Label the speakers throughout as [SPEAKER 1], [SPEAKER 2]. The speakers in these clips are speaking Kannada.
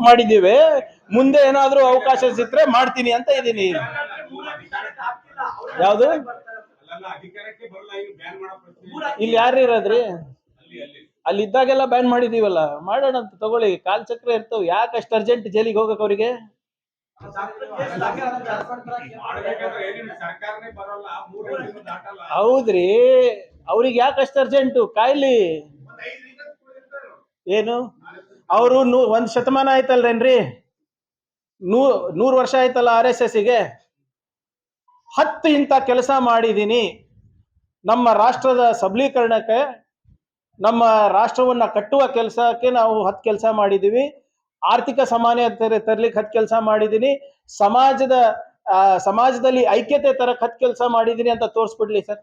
[SPEAKER 1] ಮಾಡಿದ್ದೀವಿ, ಮುಂದೆ ಏನಾದ್ರೂ ಅವಕಾಶ ಸಿಕ್ಕರೆ ಮಾಡ್ತೀನಿ ಅಂತ ಇದ್ದೀನಿ. ಯಾವುದು ಇಲ್ಲಿ ಯಾರು ಇರೋದ್ರಿ? ಅಲ್ಲಿ ಇದ್ದಾಗೆಲ್ಲ ಬ್ಯಾನ್ ಮಾಡಿದೀವಲ್ಲ, ಮಾಡೋಣ ಅಂತ ತಗೊಳ್ಳಿ. ಕಾಲ್ ಚಕ್ರ ಇರ್ತವ್, ಯಾಕೆ ಅಷ್ಟು ಅರ್ಜೆಂಟ್ ಜೈಲಿಗೆ ಹೋಗಕ್ ಅವ್ರಿಗೆ? ಹೌದ್ರಿ, ಅವ್ರಿಗೆ ಯಾಕೆ ಅಷ್ಟು ಅರ್ಜೆಂಟು? ಕಾಯ್ಲಿ. ಏನು ಅವರು 1 ಶತಮಾನ ಆಯ್ತಲ್ರೇನ್ರಿ, 100 ವರ್ಷ ಆಯ್ತಲ್ಲ RSS ಗೆ. 10 ಇಂಥ ಕೆಲಸ ಮಾಡಿದೀನಿ. ನಮ್ಮ ರಾಷ್ಟ್ರದ ಸಬಲೀಕರಣಕ್ಕೆ, ನಮ್ಮ ರಾಷ್ಟ್ರವನ್ನ ಕಟ್ಟುವ ಕೆಲಸಕ್ಕೆ ನಾವು 10 ಕೆಲಸ ಮಾಡಿದೀವಿ. ಆರ್ಥಿಕ ಸಮಾನತೆ ತರ್ಲಿಕ್ಕೆ 10 ಕೆಲಸ ಮಾಡಿದೀನಿ. ಸಮಾಜದಲ್ಲಿ ಐಕ್ಯತೆ ತರಕ್ 10 ಕೆಲಸ ಮಾಡಿದೀನಿ ಅಂತ ತೋರಿಸ್ಬಿಡ್ಲಿ ಸರ್.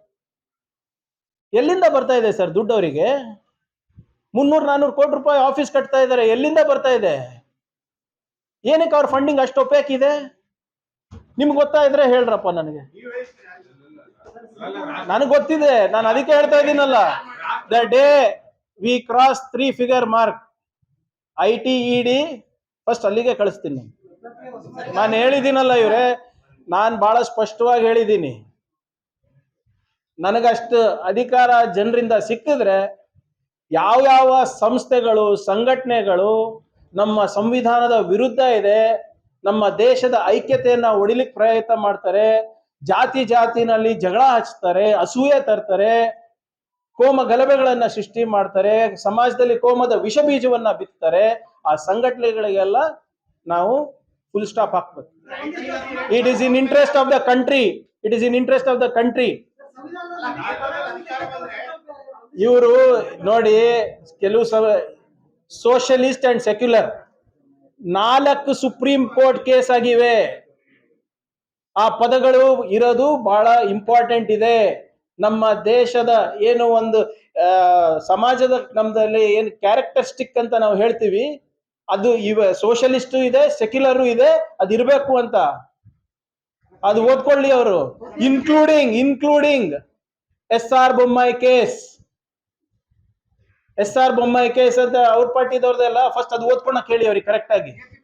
[SPEAKER 1] ಎಲ್ಲಿಂದ ಬರ್ತಾ ಇದೆ ಸರ್ ದುಡ್ಡು ಅವರಿಗೆ? 300-400 ಕೋಟಿ ರೂಪಾಯಿ ಆಫೀಸ್ ಕಟ್ತಾ ಇದ್ದಾರೆ, ಎಲ್ಲಿಂದ ಬರ್ತಾ ಇದೆ? ಏನಕ್ಕೆ ಅವ್ರ ಫಂಡಿಂಗ್ ಅಷ್ಟು ಒಪೇಕ್ ಇದೆ? ನಿಮ್ಗೆ ಗೊತ್ತಾ ಇದ್ರೆ ಹೇಳ್ರಪ್ಪ ನನಗೆ. ನನಗೆ ಗೊತ್ತಿದೆ, ನಾನು ಅದಕ್ಕೆ ಹೇಳ್ತಾ ಇದ್ದೀನಲ್ಲ. The day we cross 3 figure mark, ITED first ಅಲ್ಲಿಗೆ ಕಳಿಸ್ತೀನಿ. ನಾನು ಹೇಳಿದ್ದೀನಲ್ಲ ಇವ್ರೆ, ನಾನು ಬಹಳ ಸ್ಪಷ್ಟವಾಗಿ ಹೇಳಿದ್ದೀನಿ. ನನಗಷ್ಟು ಅಧಿಕಾರ ಜನರಿಂದ ಸಿಕ್ಕಿದ್ರೆ ಯಾವ ಸಂಸ್ಥೆಗಳು, ಸಂಘಟನೆಗಳು ನಮ್ಮ ಸಂವಿಧಾನದ ವಿರುದ್ಧ ಇದೆ, ನಮ್ಮ ದೇಶದ ಐಕ್ಯತೆಯನ್ನ ಒಡಿಲಿಕ್ಕೆ ಪ್ರಯತ್ನ ಮಾಡ್ತಾರೆ, ಜಾತಿನಲ್ಲಿ ಜಗಳ ಹಚ್ತಾರೆ, ಅಸೂಯೆ ತರ್ತಾರೆ, ಕೋಮ ಗಲಭೆಗಳನ್ನ ಸೃಷ್ಟಿ ಮಾಡ್ತಾರೆ, ಸಮಾಜದಲ್ಲಿ ಕೋಮದ ವಿಷ ಬೀಜವನ್ನ ಬಿತ್ತಾರೆ, ಆ ಸಂಘಟನೆಗಳಿಗೆಲ್ಲ ನಾವು ಫುಲ್ ಸ್ಟಾಪ್ ಹಾಕ್ಬೇಕು. It is in interest of the country, it is in interest of the country. ಇವರು ನೋಡಿ, ಕೆಲವು socialist and secular 4 supreme court case ಆಗಿವೆ. ಆ ಪದಗಳು ಇರೋದು ಬಹಳ ಇಂಪಾರ್ಟೆಂಟ್ ಇದೆ. ನಮ್ಮ ದೇಶದ ಏನು ಒಂದು ಸಮಾಜದ ನಮ್ದಲ್ಲಿ ಏನು ಕ್ಯಾರೆಕ್ಟರಿಸ್ಟಿಕ್ ಅಂತ ನಾವು ಹೇಳ್ತೀವಿ, ಅದು ಸೋಷಲಿಸ್ಟು ಇದೆ, ಸೆಕ್ಯುಲರು ಇದೆ, ಅದಿರ್ಬೇಕು ಅಂತ. ಅದು ಓದ್ಕೊಳ್ಳಿ ಅವರು. Including SR Bommai case. SR Bommai case ಅಂತ ಅವ್ರ ಪಾರ್ಟಿದವ್ರದೆಲ್ಲ ಫಸ್ಟ್ ಅದು ಓದ್ಕೊಂಡ ಕೇಳಿ ಅವ್ರಿಗೆ ಕರೆಕ್ಟ್ ಆಗಿ.